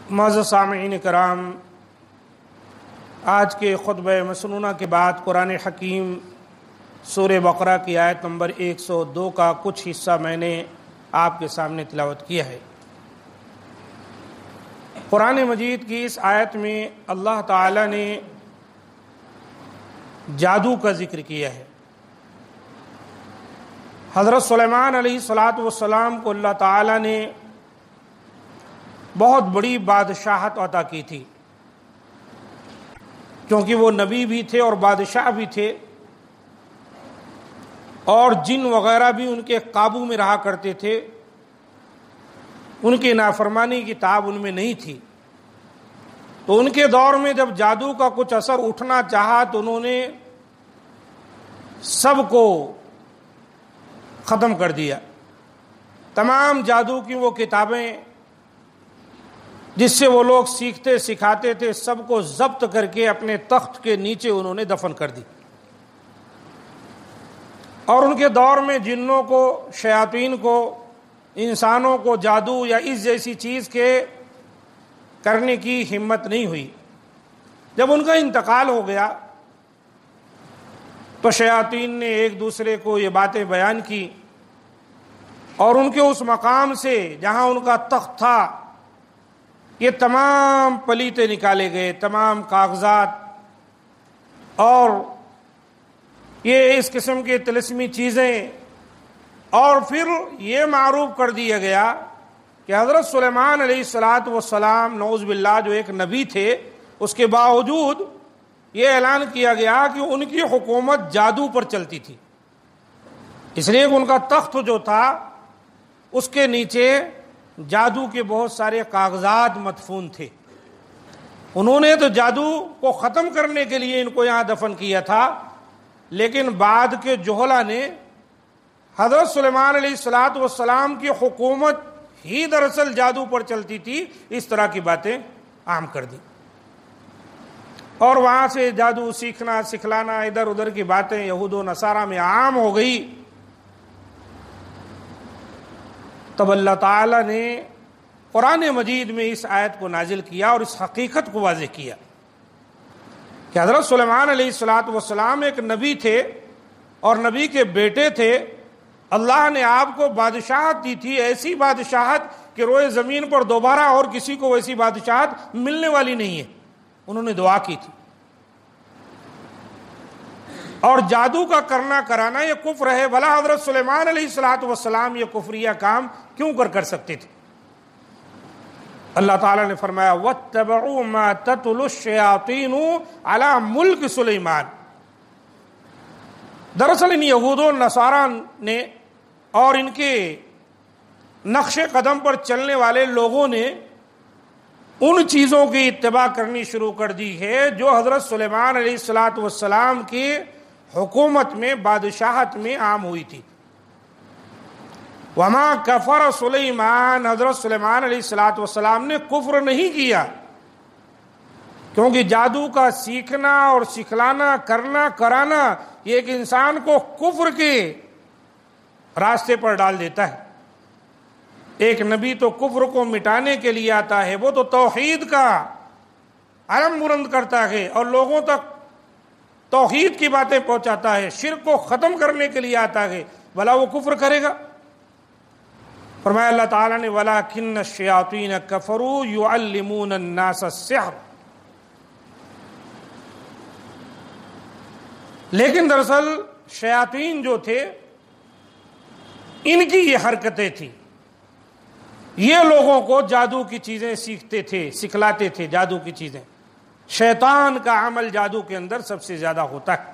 معزز سامعین کرام، آج کے خطبہ مسنونہ کے بعد قرآن حکیم سورہ بقرہ کی آیت نمبر 102 کا کچھ حصہ میں نے آپ کے سامنے تلاوت کیا ہے۔ قرآن مجید کی اس آیت میں اللہ تعالی نے جادو کا ذکر کیا ہے۔ حضرت سلیمان علیہ السلام کو اللہ تعالی نے بہت بڑی بادشاہت عطا کی تھی، کیونکہ وہ نبی بھی تھے اور بادشاہ بھی تھے، اور جن وغیرہ بھی ان کے قابو میں رہا کرتے تھے، ان کی نافرمانی کی تاب ان میں نہیں تھی۔ تو ان کے دور میں جب جادو کا کچھ اثر اٹھنا چاہا تو انہوں نے سب کو ختم کر دیا۔ تمام جادو کی وہ کتابیں جس سے وہ لوگ سیکھتے سکھاتے تھے، سب کو ضبط کر کے اپنے تخت کے نیچے انہوں نے دفن کر دی۔ اور ان کے دور میں جنوں کو، شیاطین کو، انسانوں کو جادو یا اس جیسی چیز کے کرنے کی ہمت نہیں ہوئی۔ جب ان کا انتقال ہو گیا تو شیاطین نے ایک دوسرے کو یہ باتیں بیان کی، اور ان کے اس مقام سے جہاں ان کا تخت تھا یہ تمام پلیتے نکالے گئے، تمام کاغذات، اور یہ اس قسم کے طلسمی چیزیں، اور پھر یہ معروف کر دیا گیا کہ حضرت سلیمان علیہ السلام نعوذ باللہ جو ایک نبی تھے، اس کے باوجود یہ اعلان کیا گیا کہ ان کی حکومت جادو پر چلتی تھی، اس لیے کہ ان کا تخت جو تھا اس کے نیچے جادو کے بہت سارے کاغذات مدفون تھے۔ انہوں نے تو جادو کو ختم کرنے کے لیے ان کو یہاں دفن کیا تھا، لیکن بعد کے جہلا نے حضرت سلیمان علیہ السلام کی حکومت ہی دراصل جادو پر چلتی تھی، اس طرح کی باتیں عام کر دی، اور وہاں سے جادو سیکھنا سکھلانا، ادھر ادھر کی باتیں یہود و نصارہ میں عام ہو گئی۔ تب اللہ تعالی نے قرآن مجید میں اس آیت کو نازل کیا اور اس حقیقت کو واضح کیا کہ حضرت سلیمان علیہ السلام ایک نبی تھے اور نبی کے بیٹے تھے۔ اللہ نے آپ کو بادشاہت دی تھی، ایسی بادشاہت کہ روئے زمین پر دوبارہ اور کسی کو ویسی بادشاہت ملنے والی نہیں ہے۔ انہوں نے دعا کی تھی، اور جادو کا کرنا کرانا یہ کفر ہے، بھلا حضرت سلیمان علیہ السلام یہ کفریہ کام کیوں کر سکتے تھے؟ اللہ تعالیٰ نے فرمایا وَاتَّبَعُوا مَا تَتْلُو الشَّيَاطِينُ عَلَى مُلْكِ سُلَيْمَانَ۔ دراصل ان یہود و نصارہ نے اور ان کے نقش قدم پر چلنے والے لوگوں نے ان چیزوں کی اتباع کرنی شروع کر دی ہے جو حضرت سلیمان علیہ السلام کی حکومت میں، بادشاہت میں عام ہوئی تھی۔ وما کفر سلیمان، حضرت سلیمان علیہ السلام نے کفر نہیں کیا، کیونکہ جادو کا سیکھنا اور سکھلانا، کرنا کرانا یہ ایک انسان کو کفر کے راستے پر ڈال دیتا ہے۔ ایک نبی تو کفر کو مٹانے کے لیے آتا ہے، وہ تو توحید کا علم بلند کرتا ہے اور لوگوں تک توحید کی باتیں پہنچاتا ہے، شرک کو ختم کرنے کے لیے آتا ہے، بھلا وہ کفر کرے گا؟ فرمایا اللہ تعالیٰ نے وَلَكِنَّ الشَّيَاطِينَ كَفَرُوا يُعَلِّمُونَ النَّاسَ السِّحْرَ۔ لیکن دراصل شیاطین جو تھے ان کی یہ حرکتیں تھیں، یہ لوگوں کو جادو کی چیزیں سیکھتے تھے، سکھلاتے تھے جادو کی چیزیں۔ شیطان کا عمل جادو کے اندر سب سے زیادہ ہوتا ہے۔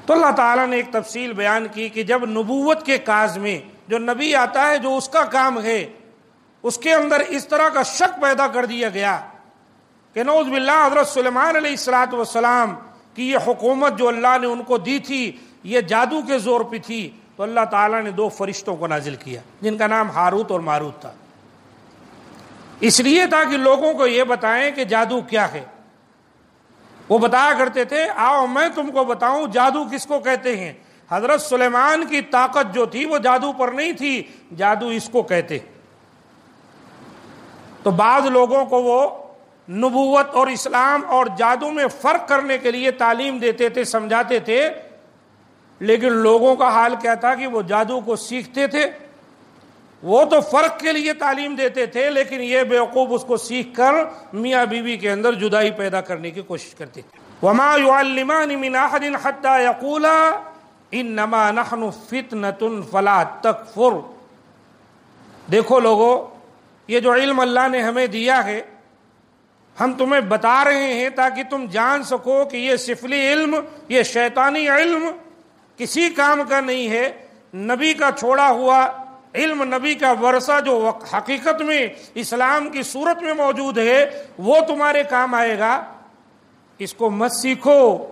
تو اللہ تعالیٰ نے ایک تفصیل بیان کی کہ جب نبوت کے کاز میں جو نبی آتا ہے، جو اس کا کام ہے، اس کے اندر اس طرح کا شک پیدا کر دیا گیا کہ نعوذ باللہ حضرت سلیمان علیہ السلام کی یہ حکومت جو اللہ نے ان کو دی تھی یہ جادو کے زور پہ تھی، تو اللہ تعالیٰ نے 2 فرشتوں کو نازل کیا جن کا نام ہاروت اور ماروت تھا، اس لیے تاکہ لوگوں کو یہ بتائیں کہ جادو کیا ہے۔ وہ بتایا کرتے تھے آؤ میں تم کو بتاؤں جادو کس کو کہتے ہیں۔ حضرت سلیمان کی طاقت جو تھی وہ جادو پر نہیں تھی، جادو اس کو کہتے۔ تو بعض لوگوں کو وہ نبوت اور اسلام اور جادو میں فرق کرنے کے لیے تعلیم دیتے تھے، سمجھاتے تھے، لیکن لوگوں کا حال کیا تھا کہ وہ جادو کو سیکھتے تھے، وہ تو فرق کے لیے تعلیم دیتے تھے، لیکن یہ بیوقوف اس کو سیکھ کر میاں بیوی کے اندر جدائی پیدا کرنے کی کوشش کرتے تھے۔ وَمَا يُعَلِّمَانِ مِنْ أَحَدٍ حَتَّى يَقُولَا إِنَّمَا نَحْنُ فِتْنَةٌ فَلَا تَكْفُرْ۔ دیکھو لوگو، یہ جو علم اللہ نے ہمیں دیا ہے، ہم تمہیں بتا رہے ہیں تاکہ تم جان سکو کہ یہ سفلی علم، یہ شیطانی علم کسی کام کا نہیں ہے۔ نبی کا چھوڑا ہوا علم، نبی کا ورثہ جو حقیقت میں اسلام کی صورت میں موجود ہے، وہ تمہارے کام آئے گا، اس کو مت سیکھو۔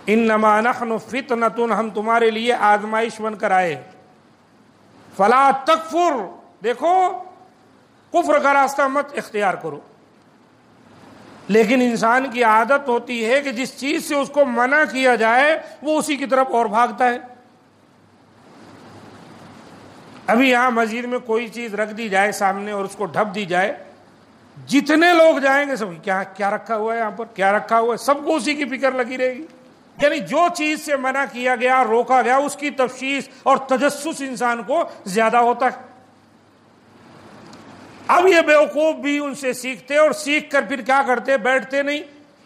انما نحن فتنۃ، ہم تمہارے لیے آزمائش بن کر آئے۔ فلا تکفر، دیکھو کفر کا راستہ مت اختیار کرو۔ لیکن انسان کی عادت ہوتی ہے کہ جس چیز سے اس کو منع کیا جائے وہ اسی کی طرف اور بھاگتا ہے۔ ابھی یہاں مسجد میں کوئی چیز رکھ دی جائے سامنے اور اس کو ڈھپ دی جائے، جتنے لوگ جائیں گے سب کیا رکھا ہوا ہے یہاں پر، کیا رکھا ہوا ہے، سب کو اسی کی فکر لگی رہے گی۔ یعنی جو چیز سے منع کیا گیا، روکا گیا، اس کی تفشیش اور تجسس انسان کو زیادہ ہوتا ہے۔ اب یہ بیوقوف بھی ان سے سیکھتے اور سیکھ کر پھر کیا کرتے، بیٹھتے نہیں،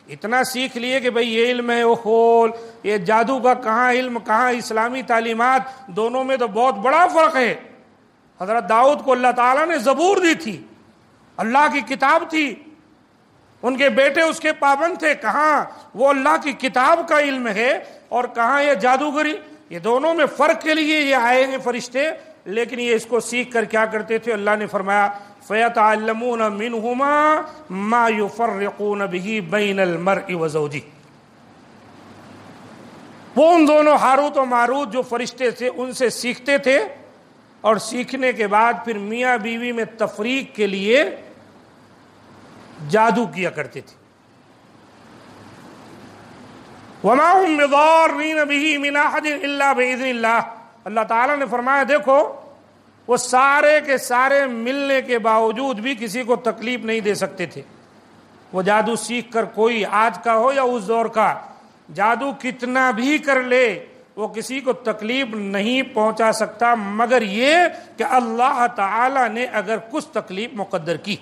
اتنا سیکھ لیے کہ بھئی یہ علم ہے وہ کھول، یہ جادو کا کہاں علم، کہاں اسلامی تعلیمات، دونوں میں تو بہت بڑا فرق ہے۔ حضرت داؤد کو اللہ تعالیٰ نے زبور دی تھی، اللہ کی کتاب تھی، ان کے بیٹے اس کے پابند تھے، کہاں وہ اللہ کی کتاب کا علم ہے اور کہاں یہ جادوگری۔ یہ دونوں میں فرق کے لیے یہ آئے ہیں فرشتے، لیکن یہ اس کو سیکھ کر کیا کرتے تھے، اللہ نے فرمایا فَيَتَعَلَّمُونَ مِنْهُمَا مَا يُفَرِّقُونَ بِهِ بَيْنَ الْمَرْءِ وَزَوْجِهِ۔ وہ ان دونوں ہاروت و ماروت جو فرشتے تھے ان سے سیکھتے تھے، اور سیکھنے کے بعد پھر میاں بیوی میں تفریق کے لیے جادو کیا کرتے تھے۔ وَمَا هُمْ بِضَارِّينَ بِهِ مِنْ أَحَدٍ إِلَّا بِإِذْنِ اللَّهِ۔ اللہ تعالیٰ نے فرمایا دیکھو وہ سارے کے سارے ملنے کے باوجود بھی کسی کو تکلیف نہیں دے سکتے تھے۔ وہ جادو سیکھ کر کوئی آج کا ہو یا اس دور کا، جادو کتنا بھی کر لے وہ کسی کو تکلیف نہیں پہنچا سکتا، مگر یہ کہ اللہ تعالیٰ نے اگر کچھ تکلیف مقدر کی،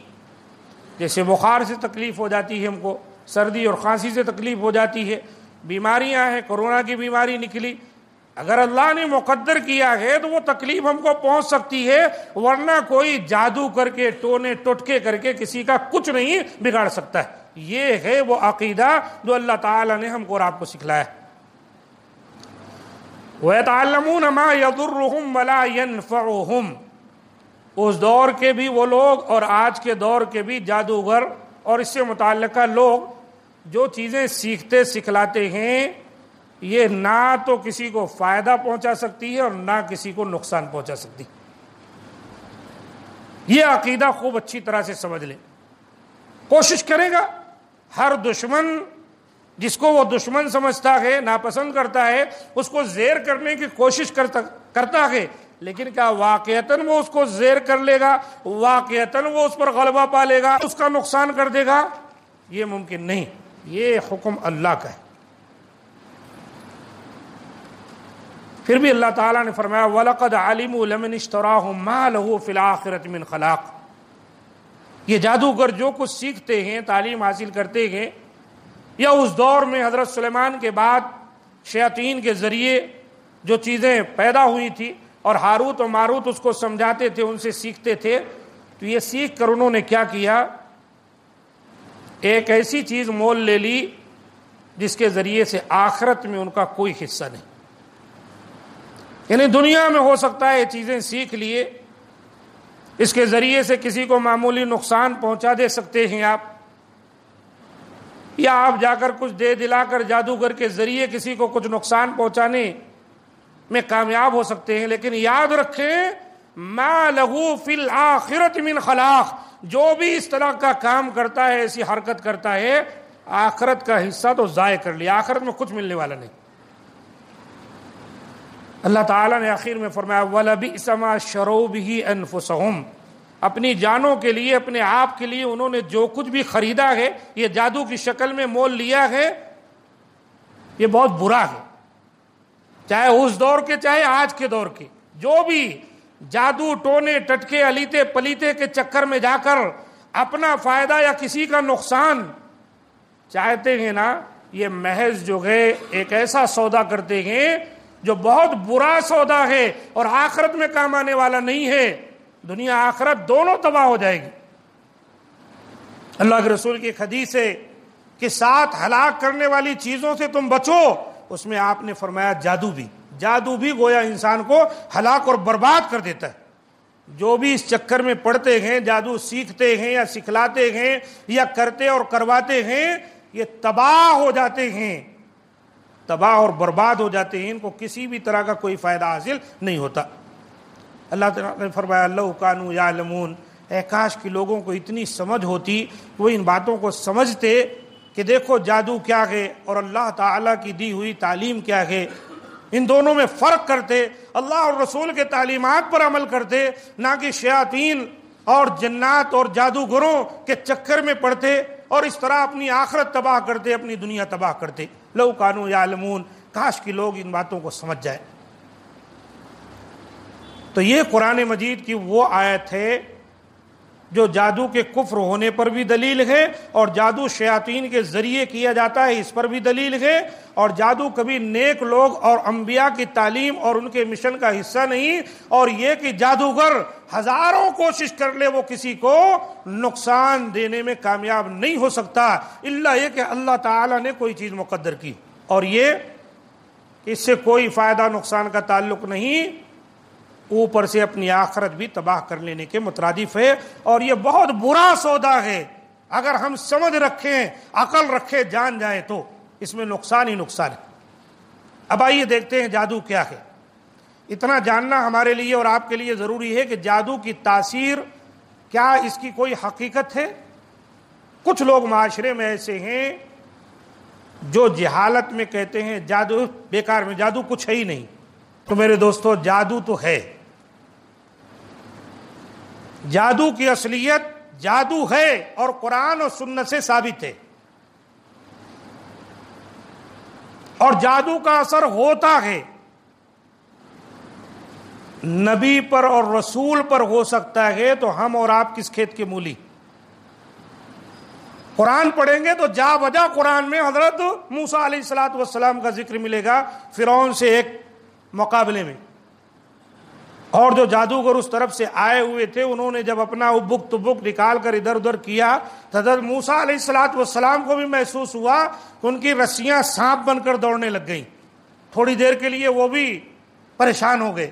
جیسے بخار سے تکلیف ہو جاتی ہے ہم کو، سردی اور کھانسی سے تکلیف ہو جاتی ہے، بیماریاں ہیں، کورونا کی بیماری نکلی، اگر اللہ نے مقدر کیا ہے تو وہ تکلیف ہم کو پہنچ سکتی ہے، ورنہ کوئی جادو کر کے، ٹونے ٹوٹکے کر کے کسی کا کچھ نہیں بگاڑ سکتا ہے۔ یہ ہے وہ عقیدہ جو اللہ تعالیٰ نے ہم کو اور آپ کو سکھلایا ہے۔ وَيَتَعَلَّمُونَ مَا يَضُرُّهُمْ وَلَا يَنْفَعُهُمْ۔ اس دور کے بھی وہ لوگ اور آج کے دور کے بھی جادوگر اور اس سے متعلقہ لوگ جو چیزیں سیکھتے سکھلاتے ہیں، یہ نہ تو کسی کو فائدہ پہنچا سکتی ہے اور نہ کسی کو نقصان پہنچا سکتی۔ یہ عقیدہ خوب اچھی طرح سے سمجھ لیں۔ کوشش کرے گا ہر دشمن، جس کو وہ دشمن سمجھتا ہے، ناپسند کرتا ہے، اس کو زیر کرنے کی کوشش کرتا ہے، لیکن کیا واقعتاً وہ اس کو زیر کر لے گا، واقعتاً وہ اس پر غلبہ پا لے گا، اس کا نقصان کر دے گا؟ یہ ممکن نہیں۔ یہ حکم اللہ کا ہے۔ پھر بھی اللہ تعالیٰ نے فرمایا وَلَقَدْ عَلِمُوا لَمَنِ اشْتَرَاهُ مَا لَهُ فِي الْآخِرَةِ مِنْ خَلَاقٍ۔ یہ جادوگر جو کچھ سیکھتے ہیں، تعلیم حاصل کرتے ہیں، یا اس دور میں حضرت سلیمان کے بعد شیاطین کے ذریعے جو چیزیں پیدا ہوئی تھی اور ہاروت و ماروت اس کو سمجھاتے تھے، ان سے سیکھتے تھے، تو یہ سیکھ کر انہوں نے کیا کیا، ایک ایسی چیز مول لے لی جس کے ذریعے سے آخرت میں ان کا کوئی حصہ نہیں۔ یعنی دنیا میں ہو سکتا ہے یہ چیزیں سیکھ لیے، اس کے ذریعے سے کسی کو معمولی نقصان پہنچا دے سکتے ہیں آپ، یا آپ جا کر کچھ دے دلا کر جادوگر کے ذریعے کسی کو کچھ نقصان پہنچانے میں کامیاب ہو سکتے ہیں، لیکن یاد رکھیں ما لہو فی الآخرۃ من خلاق، جو بھی اس طرح کا کام کرتا ہے، ایسی حرکت کرتا ہے، آخرت کا حصہ تو ضائع کر لیا، آخرت میں کچھ ملنے والا نہیں۔ اللہ تعالیٰ نے آخر میں فرمایا وَلَبِئْسَ مَا شَرَوْا بِهِ أَنفُسَهُمْ، اپنی جانوں کے لیے، اپنے آپ کے لیے انہوں نے جو کچھ بھی خریدا ہے، یہ جادو کی شکل میں مول لیا ہے، یہ بہت برا ہے. چاہے اس دور کے چاہے آج کے دور کے، جو بھی جادو ٹونے ٹٹکے الیتے پلیتے کے چکر میں جا کر اپنا فائدہ یا کسی کا نقصان چاہتے ہیں نا، یہ محض جو ہے ایک ایسا سودا کرتے ہیں جو بہت برا سودا ہے اور آخرت میں کام آنے والا نہیں ہے. دنیا آخرت دونوں تباہ ہو جائے گی. اللہ کے رسول کی ایک حدیث ہے کہ 7 ہلاک کرنے والی چیزوں سے تم بچو. اس میں آپ نے فرمایا جادو بھی گویا انسان کو ہلاک اور برباد کر دیتا ہے. جو بھی اس چکر میں پڑتے ہیں، جادو سیکھتے ہیں یا سکھلاتے ہیں یا کرتے اور کرواتے ہیں، یہ تباہ ہو جاتے ہیں، تباہ اور برباد ہو جاتے ہیں. ان کو کسی بھی طرح کا کوئی فائدہ حاصل نہیں ہوتا. اللہ تعالیٰ نے فرمایا لو کانوا یعلمون، اے کاش کہ لوگوں کو اتنی سمجھ ہوتی، وہ ان باتوں کو سمجھتے کہ دیکھو جادو کیا ہے اور اللہ تعالیٰ کی دی ہوئی تعلیم کیا ہے، ان دونوں میں فرق کرتے، اللہ اور رسول کے تعلیمات پر عمل کرتے، نہ کہ شیاطین اور جنات اور جادوگروں کے چکر میں پڑتے اور اس طرح اپنی آخرت تباہ کرتے، اپنی دنیا تباہ کرتے. لو کانوا یعلمون، کاش کہ لوگ ان باتوں کو سمجھ جائیں. تو یہ قرآن مجید کی وہ آیت ہے جو جادو کے کفر ہونے پر بھی دلیل ہے، اور جادو شیاطین کے ذریعے کیا جاتا ہے اس پر بھی دلیل ہے، اور جادو کبھی نیک لوگ اور انبیاء کی تعلیم اور ان کے مشن کا حصہ نہیں، اور یہ کہ جادوگر ہزاروں کوشش کر لے وہ کسی کو نقصان دینے میں کامیاب نہیں ہو سکتا الا یہ کہ اللہ تعالیٰ نے کوئی چیز مقدر کی، اور یہ اس سے کوئی فائدہ نقصان کا تعلق نہیں، اوپر سے اپنی آخرت بھی تباہ کر لینے کے مترادف ہے. اور یہ بہت برا سودا ہے. اگر ہم سمجھ رکھیں، عقل رکھیں، جان جائیں تو اس میں نقصان ہی نقصان ہے. اب آئیے دیکھتے ہیں جادو کیا ہے. اتنا جاننا ہمارے لیے اور آپ کے لیے ضروری ہے کہ جادو کی تاثیر کیا، اس کی کوئی حقیقت ہے. کچھ لوگ معاشرے میں ایسے ہیں جو جہالت میں کہتے ہیں جادو بیکار میں، جادو کچھ ہے ہی نہیں. تو میرے دوستو، جادو تو ہے. جادو کی اصلیت جادو ہے اور قرآن اور سنت سے ثابت ہے، اور جادو کا اثر ہوتا ہے. نبی پر اور رسول پر ہو سکتا ہے تو ہم اور آپ کس کھیت کے مولی. قرآن پڑھیں گے تو جا بجا قرآن میں حضرت موسیٰ علیہ الصلوۃ والسلام کا ذکر ملے گا فرعون سے ایک مقابلے میں. اور جو جادوگر اس طرف سے آئے ہوئے تھے، انہوں نے جب اپنا ابک تبک نکال کر ادھر ادھر کیا تو حضرت موسیٰ علیہ الصلوۃ والسلام کو بھی محسوس ہوا کہ ان کی رسیاں سانپ بن کر دوڑنے لگ گئیں. تھوڑی دیر کے لیے وہ بھی پریشان ہو گئے،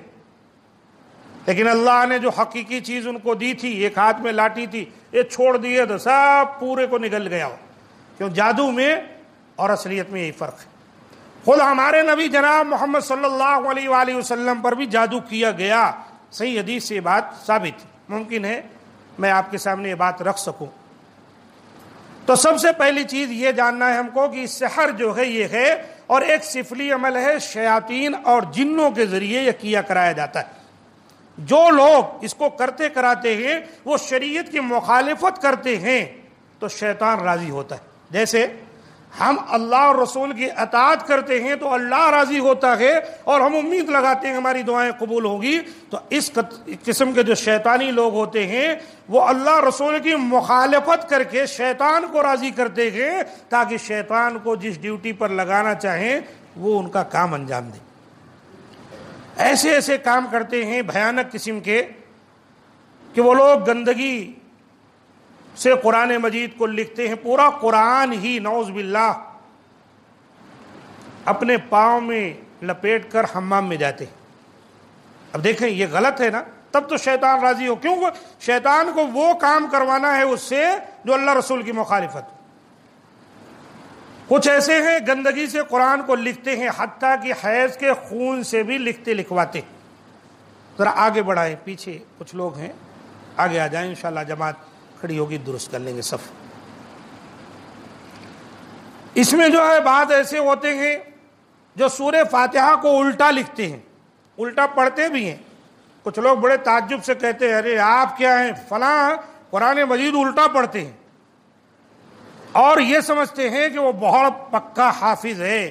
لیکن اللہ نے جو حقیقی چیز ان کو دی تھی، ایک ہاتھ میں لاٹھی تھی، یہ چھوڑ دیے تو سب پورے کو نگل گیا ہو. کیوں؟ جادو میں اور اصلیت میں یہی فرق ہے. خود ہمارے نبی جناب محمد صلی اللہ علیہ وآلہ وسلم پر بھی جادو کیا گیا. صحیح حدیث سے یہ بات ثابت ہے. ممکن ہے میں آپ کے سامنے یہ بات رکھ سکوں. تو سب سے پہلی چیز یہ جاننا ہے ہم کو کہ سحر جو ہے یہ ہے، اور ایک سفلی عمل ہے، شیاطین اور جنوں کے ذریعے یہ کیا کرایا جاتا ہے. جو لوگ اس کو کرتے کراتے ہیں وہ شریعت کی مخالفت کرتے ہیں تو شیطان راضی ہوتا ہے. جیسے ہم اللہ اور رسول کی اطاعت کرتے ہیں تو اللہ راضی ہوتا ہے، اور ہم امید لگاتے ہیں ہماری دعائیں قبول ہوگی. تو اس قسم کے جو شیطانی لوگ ہوتے ہیں وہ اللہ رسول کی مخالفت کر کے شیطان کو راضی کرتے ہیں تاکہ شیطان کو جس ڈیوٹی پر لگانا چاہیں وہ ان کا کام انجام دیں. ایسے ایسے کام کرتے ہیں بھیانک قسم کے کہ وہ لوگ گندگی سے قرآن مجید کو لکھتے ہیں. پورا قرآن ہی نعوذ باللہ اپنے پاؤں میں لپیٹ کر حمام میں جاتے ہیں. اب دیکھیں یہ غلط ہے نا. تب تو شیطان راضی ہو. کیوں؟ شیطان کو وہ کام کروانا ہے اس سے جو اللہ رسول کی مخالفت. کچھ ایسے ہیں گندگی سے قرآن کو لکھتے ہیں، حتیٰ کہ حیض کے خون سے بھی لکھتے لکھواتے. ذرا آگے بڑھائیں، پیچھے کچھ لوگ ہیں، آگے آ جائیں، انشاءاللہ جماعت کھڑی ہوگی، درست کر لیں گے صف. اس میں جو ہے بعض ایسے ہوتے ہیں جو سورہ فاتحہ کو الٹا لکھتے ہیں، الٹا پڑھتے بھی ہیں، کچھ لوگ بڑے تعجب سے کہتے ہیں ارے آپ کیا ہیں فلاں قرآن مجید الٹا پڑھتے ہیں اور یہ سمجھتے ہیں کہ وہ بہت پکا حافظ ہے،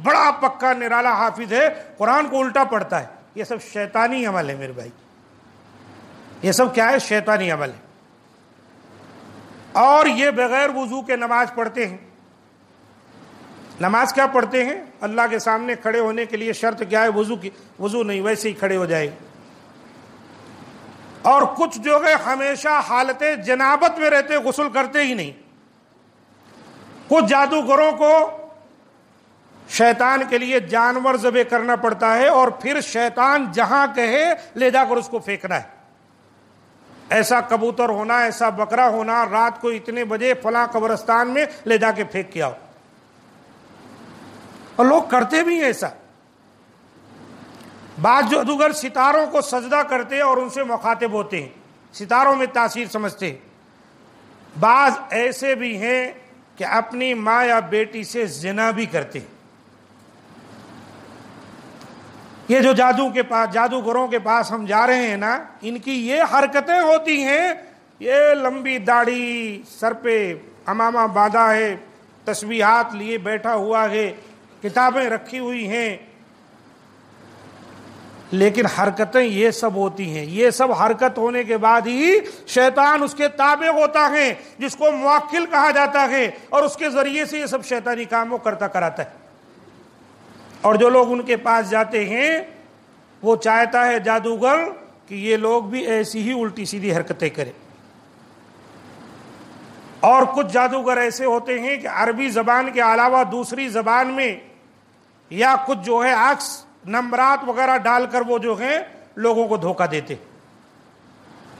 بڑا پکا نرالا حافظ ہے، قرآن کو الٹا پڑھتا ہے۔ یہ سب شیطانی عمل ہے میرے بھائی، یہ سب کیا ہے؟ شیطانی عمل ہے۔ اور یہ بغیر وضو کے نماز پڑھتے ہیں۔ نماز کیا پڑھتے ہیں؟ اللہ کے سامنے کھڑے ہونے کے لیے شرط کیا ہے؟ وضو کی، وضو نہیں، ویسے ہی کھڑے ہو جائے۔ اور کچھ جو ہے ہمیشہ حالت جنابت میں رہتے، غسل کرتے ہی نہیں۔ کچھ جادوگروں کو شیطان کے لیے جانور ذبح کرنا پڑتا ہے اور پھر شیطان جہاں کہے لے جا کر اس کو پھینکنا ہے۔ ایسا کبوتر ہونا، ایسا بکرا ہونا، رات کو اتنے بجے فلاں قبرستان میں لے جا کے پھینک کے آؤ، اور لوگ کرتے بھی ہیں ایسا۔ بعض جادوگر ستاروں کو سجدہ کرتے اور ان سے مخاطب ہوتے ہیں، ستاروں میں تاثیر سمجھتے ہیں۔ بعض ایسے بھی ہیں کہ اپنی ماں یا بیٹی سے زنا بھی کرتے ہیں۔ یہ جو جادوگروں کے پاس ہم جا رہے ہیں نا، ان کی یہ حرکتیں ہوتی ہیں، یہ لمبی داڑھی، سر پہ عمامہ باندھا ہے، تسبیحات لیے بیٹھا ہوا ہے، کتابیں رکھی ہوئی ہیں، لیکن حرکتیں یہ سب ہوتی ہیں۔ یہ سب حرکت ہونے کے بعد ہی شیطان اس کے تابع ہوتا ہے، جس کو موکل کہا جاتا ہے، اور اس کے ذریعے سے یہ سب شیطانی کام وہ کرتا کراتا ہے۔ اور جو لوگ ان کے پاس جاتے ہیں وہ چاہتا ہے جادوگر کہ یہ لوگ بھی ایسی ہی الٹی سیدھی حرکتیں کریں۔ اور کچھ جادوگر ایسے ہوتے ہیں کہ عربی زبان کے علاوہ دوسری زبان میں یا کچھ جو ہے عکس نمبرات وغیرہ ڈال کر وہ جو ہیں لوگوں کو دھوکہ دیتے۔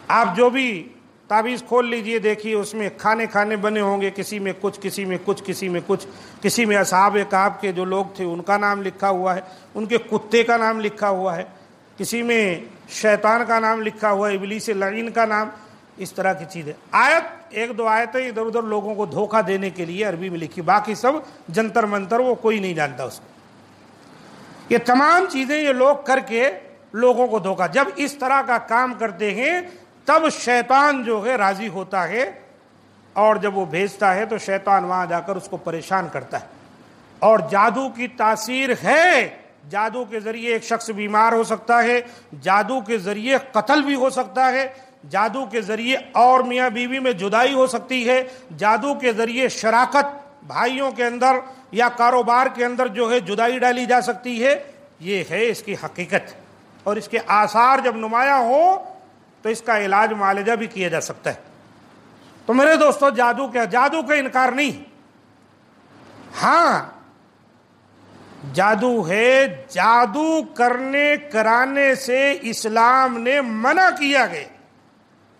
آپ جو بھی تعویذ کھول لیجئے، دیکھیے اس میں کھانے بنے ہوں گے، کسی میں کچھ، کسی میں کچھ، کسی میں کچھ، کسی میں اصحاب کہف کے جو لوگ تھے ان کا نام لکھا ہوا ہے، ان کے کتے کا نام لکھا ہوا ہے، کسی میں شیطان کا نام لکھا ہوا ہے، ابلیس لعین کا نام، اس طرح کی چیزیں۔ آیت ایک دو آیتیں ادھر ادھر لوگوں کو دھوکہ دینے کے لیے عربی میں لکھی، باقی سب جنتر منتر، وہ کوئی نہیں جانتا اس کو۔ یہ تمام چیزیں یہ لوگ کر کے لوگوں کو دھوکہ، جب اس طرح کا کام کرتے ہیں تب شیطان جو ہے راضی ہوتا ہے، اور جب وہ بھیجتا ہے تو شیطان وہاں جا کر اس کو پریشان کرتا ہے۔ اور جادو کی تاثیر ہے، جادو کے ذریعے ایک شخص بیمار ہو سکتا ہے، جادو کے ذریعے قتل بھی ہو سکتا ہے، جادو کے ذریعے اور میاں بیوی میں جدائی ہو سکتی ہے، جادو کے ذریعے شراکت بھائیوں کے اندر یا کاروبار کے اندر جو ہے جدائی ڈالی جا سکتی ہے۔ یہ ہے اس کی حقیقت، اور اس کے آثار جب نمایاں ہو تو اس کا علاج معالجہ بھی کیا جا سکتا ہے۔ تو میرے دوستو، جادو کا انکار نہیں، ہاں جادو ہے، جادو کرانے سے اسلام نے منع کیا گیا،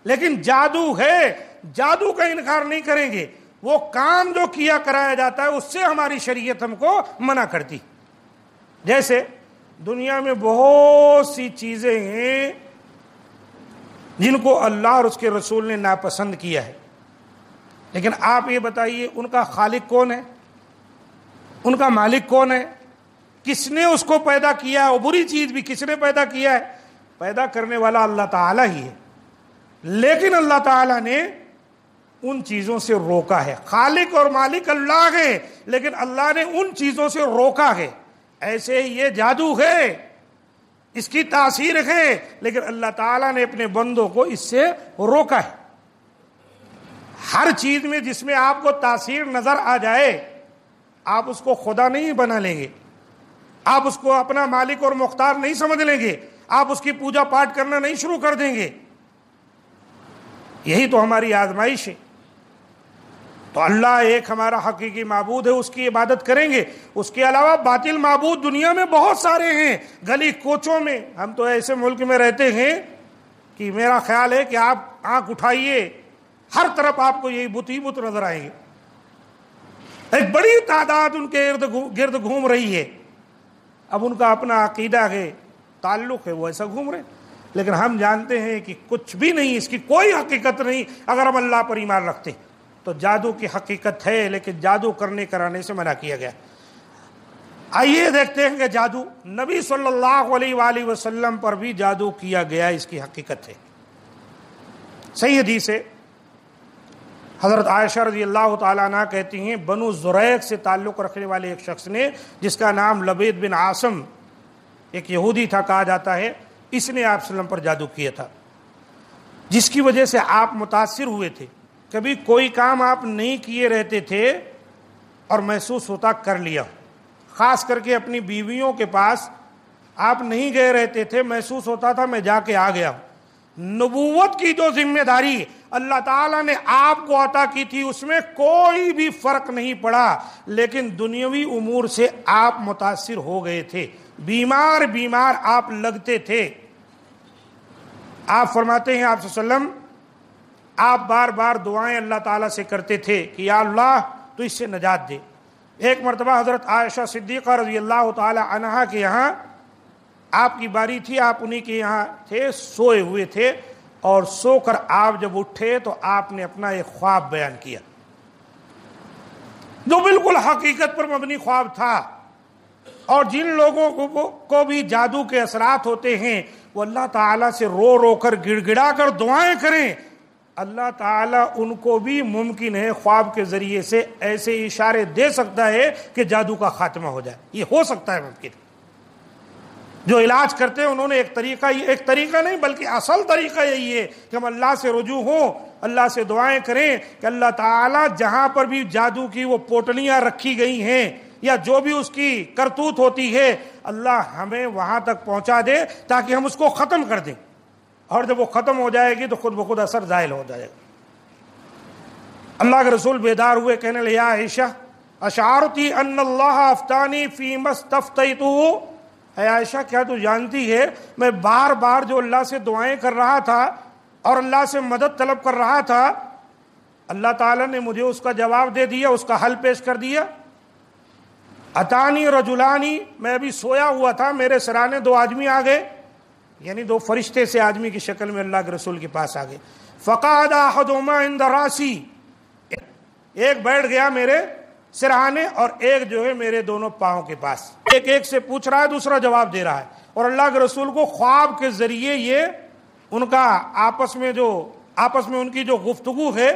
لیکن جادو ہے، جادو کا انکار نہیں کریں گے۔ وہ کام جو کیا کرایا جاتا ہے اس سے ہماری شریعت ہم کو منع کرتی۔ جیسے دنیا میں بہت سی چیزیں ہیں جن کو اللہ اور اس کے رسول نے ناپسند کیا ہے، لیکن آپ یہ بتائیے ان کا خالق کون ہے، ان کا مالک کون ہے، کس نے اس کو پیدا کیا ہے؟ وہ بری چیز بھی کس نے پیدا کیا ہے؟ پیدا کرنے والا اللہ تعالیٰ ہی ہے، لیکن اللہ تعالیٰ نے ان چیزوں سے روکا ہے۔ خالق اور مالک اللہ ہے، لیکن اللہ نے ان چیزوں سے روکا ہے۔ ایسے ہی یہ جادو ہے، اس کی تاثیر ہے، لیکن اللہ تعالیٰ نے اپنے بندوں کو اس سے روکا ہے۔ ہر چیز میں جس میں آپ کو تاثیر نظر آ جائے آپ اس کو خدا نہیں بنا لیں گے، آپ اس کو اپنا مالک اور مختار نہیں سمجھ لیں گے، آپ اس کی پوجا پاٹ کرنا نہیں شروع کر دیں گے۔ یہی تو ہماری آزمائش ہے۔ تو اللہ ایک ہمارا حقیقی معبود ہے، اس کی عبادت کریں گے۔ اس کے علاوہ باطل معبود دنیا میں بہت سارے ہیں، گلی کوچوں میں۔ ہم تو ایسے ملک میں رہتے ہیں کہ میرا خیال ہے کہ آپ آنکھ اٹھائیے، ہر طرف آپ کو یہی بت ہی بت نظر آئیں گے۔ ایک بڑی تعداد ان کے گرد گھوم رہی ہے۔ اب ان کا اپنا عقیدہ ہے، تعلق ہے، وہ ایسا گھوم رہے، لیکن ہم جانتے ہیں کہ کچھ بھی نہیں، اس کی کوئی حقیقت نہیں اگر ہم اللہ پر ایمان رکھتے ہیں۔ تو جادو کی حقیقت ہے، لیکن جادو کرانے سے منع کیا گیا۔ آئیے دیکھتے ہیں کہ جادو نبی صلی اللہ علیہ وآلہ وسلم پر بھی جادو کیا گیا، اس کی حقیقت ہے۔ صحیح حدیث ہے، حضرت عائشہ رضی اللہ تعالیٰ عنہ کہتی ہیں بنو زریق سے تعلق رکھنے والے ایک شخص نے، جس کا نام لبید بن عاصم ایک یہودی تھا کہا جاتا ہے، اس نے آپ صلی اللہ علیہ وسلم پر جادو کیا تھا، جس کی وجہ سے آپ متاثر ہوئے تھے۔ کبھی کوئی کام آپ نہیں کیے رہتے تھے اور محسوس ہوتا کر لیا، خاص کر کے اپنی بیویوں کے پاس آپ نہیں گئے رہتے تھے، محسوس ہوتا تھا میں جا کے آ گیا ہوں۔ نبوت کی جو ذمہ داری اللہ تعالیٰ نے آپ کو عطا کی تھی اس میں کوئی بھی فرق نہیں پڑا، لیکن دنیاوی امور سے آپ متاثر ہو گئے تھے، بیمار آپ لگتے تھے۔ آپ فرماتے ہیں آپ صلی اللہ علیہ وسلم آپ بار بار دعائیں اللہ تعالیٰ سے کرتے تھے کہ یا اللہ تو اس سے نجات دے۔ ایک مرتبہ حضرت عائشہ صدیقہ رضی اللہ تعالی عنہا کے یہاں آپ کی باری تھی، آپ انہی کے یہاں تھے، سوئے ہوئے تھے، اور سو کر آپ جب اٹھے تو آپ نے اپنا ایک خواب بیان کیا جو بالکل حقیقت پر مبنی خواب تھا۔ اور جن لوگوں کو بھی جادو کے اثرات ہوتے ہیں وہ اللہ تعالیٰ سے رو رو کر گڑ گڑا کر دعائیں کریں، اللہ تعالیٰ ان کو بھی ممکن ہے خواب کے ذریعے سے ایسے اشارے دے سکتا ہے کہ جادو کا خاتمہ ہو جائے، یہ ہو سکتا ہے ممکن۔ جو علاج کرتے ہیں انہوں نے ایک طریقہ نہیں بلکہ اصل طریقہ یہی ہے کہ ہم اللہ سے رجوع ہوں، اللہ سے دعائیں کریں کہ اللہ تعالیٰ جہاں پر بھی جادو کی وہ پوٹلیاں رکھی گئی ہیں یا جو بھی اس کی کرتوت ہوتی ہے، اللہ ہمیں وہاں تک پہنچا دے تاکہ ہم اس کو ختم کر دیں، اور جب وہ ختم ہو جائے گی تو خود بخود اثر زائل ہو جائے گا۔ اللہ کے رسول بیدار ہوئے، کہنے لگے یا عائشہ اشعرتی ان اللہ افتانی فیما استفتیتہ، اے عائشہ کیا تو جانتی ہے میں بار بار جو اللہ سے دعائیں کر رہا تھا اور اللہ سے مدد طلب کر رہا تھا، اللہ تعالیٰ نے مجھے اس کا جواب دے دیا، اس کا حل پیش کر دیا۔ اتانی رجلانی، میں ابھی سویا ہوا تھا، میرے سرانے دو آدمی آ گئے، یعنی دو فرشتے سے آدمی کی شکل میں اللہ کے رسول کے پاس آ گئے۔ فقعد احدہما عند راسی، ایک بیٹھ گیا میرے سرہانے اور ایک جو ہے میرے دونوں پاؤں کے پاس، ایک سے پوچھ رہا ہے، دوسرا جواب دے رہا ہے، اور اللہ کے رسول کو خواب کے ذریعے یہ ان کا آپس میں ان کی جو گفتگو ہے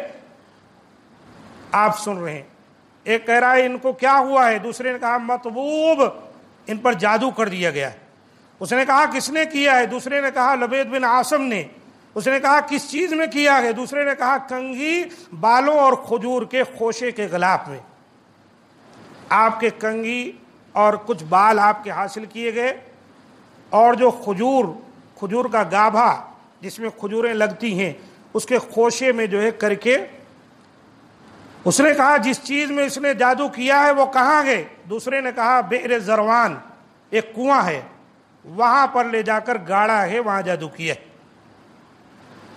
آپ سن رہے ہیں۔ ایک کہہ رہا ہے ان کو کیا ہوا ہے، دوسرے نے کہا مطبوب، ان پر جادو کر دیا گیا ہے۔ اس نے کہا کس نے کیا ہے، دوسرے نے کہا لبید بن عاصم نے۔ اس نے کہا کس چیز میں کیا ہے، دوسرے نے کہا کنگھی، بالوں اور کھجور کے خوشے کے غلاف میں۔ آپ کے کنگھی اور کچھ بال آپ کے حاصل کیے گئے، اور جو کھجور کا گابھا جس میں کھجوریں لگتی ہیں اس کے خوشے میں جو ہے کر کے، اس نے کہا جس چیز میں اس نے جادو کیا ہے وہ کہاں گئے، دوسرے نے کہا بئر زروان، ایک کنواں ہے وہاں پر لے جا کر گاڑا ہے، وہاں جادو کیا ہے۔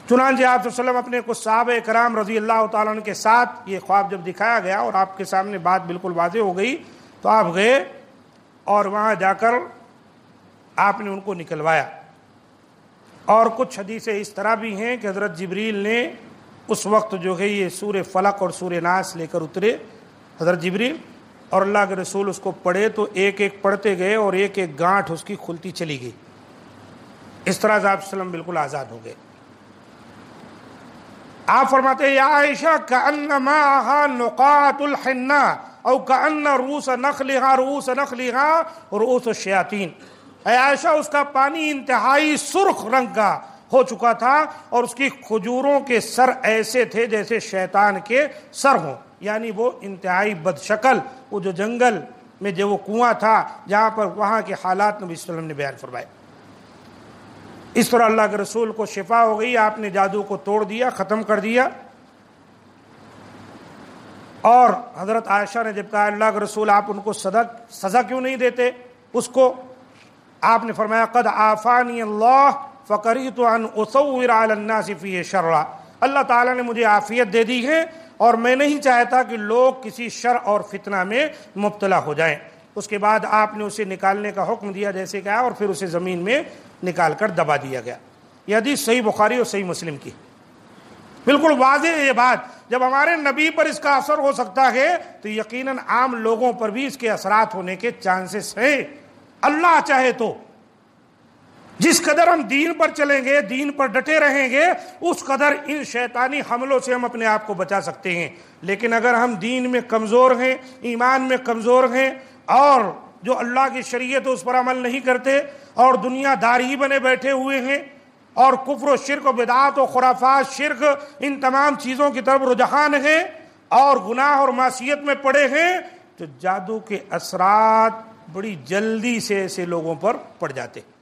چنانچہ آپ صلی اللہ علیہ وسلم اپنے کچھ صحابہ کرام رضی اللہ تعالیٰ عنہ کے ساتھ، یہ خواب جب دکھایا گیا اور آپ کے سامنے بات بالکل واضح ہو گئی تو آپ گئے اور وہاں جا کر آپ نے ان کو نکلوایا۔ اور کچھ حدیثیں اس طرح بھی ہیں کہ حضرت جبریل نے اس وقت جو ہے یہ سورہ فلق اور سورہ ناس لے کر اترے حضرت جبریل، اور اللہ کے رسول اس کو پڑھے تو ایک ایک پڑھتے گئے اور ایک ایک گانٹھ اس کی کھلتی چلی گئی۔ اس طرح سے آپ وسلم بالکل آزاد ہو گئے۔ آپ فرماتے ہیں یا عائشہ کأن ماءها نقاط الحناء او کأن رؤوس نخلها رؤوس الشیاطین، اے عائشہ اس کا پانی انتہائی سرخ رنگ کا ہو چکا تھا اور اس کی کھجوروں کے سر ایسے تھے جیسے شیطان کے سر ہوں، یعنی وہ انتہائی بد شکل، وہ جو جنگل میں جو وہ کنواں تھا جہاں پر وہاں کے حالات نبی صلی اللہ علیہ وسلم نے بیان فرمائے۔ اس طرح اللہ کے رسول کو شفا ہو گئی، آپ نے جادو کو توڑ دیا، ختم کر دیا۔ اور حضرت عائشہ نے جب کہا اللہ کے رسول آپ ان کو سزا کیوں نہیں دیتے اس کو، آپ نے فرمایا قد عافانی اللہ فکرہت ان اصور علی الناس فیہ شرا، اللہ تعالیٰ نے مجھے عافیت دے دی ہے اور میں نہیں چاہتا کہ لوگ کسی شر اور فتنہ میں مبتلا ہو جائیں۔ اس کے بعد آپ نے اسے نکالنے کا حکم دیا جیسے کہا، اور پھر اسے زمین میں نکال کر دبا دیا گیا۔ یہ حدیث صحیح بخاری اور صحیح مسلم کی، بالکل واضح ہے یہ بات جب ہمارے نبی پر اس کا اثر ہو سکتا ہے تو یقیناً عام لوگوں پر بھی اس کے اثرات ہونے کے چانسز ہیں، اللہ چاہے تو۔ جس قدر ہم دین پر چلیں گے، دین پر ڈٹے رہیں گے، اس قدر ان شیطانی حملوں سے ہم اپنے آپ کو بچا سکتے ہیں۔ لیکن اگر ہم دین میں کمزور ہیں، ایمان میں کمزور ہیں، اور جو اللہ کی شریعت ہے اس پر عمل نہیں کرتے، اور دنیا دار ہی بنے بیٹھے ہوئے ہیں، اور کفر و شرک و بدعات و خرافات، شرک، ان تمام چیزوں کی طرف رجحان ہے، اور گناہ اور معصیت میں پڑے ہیں، تو جادو کے اثرات بڑی جلدی سے ایسے لوگوں پر پڑ جاتے ہیں۔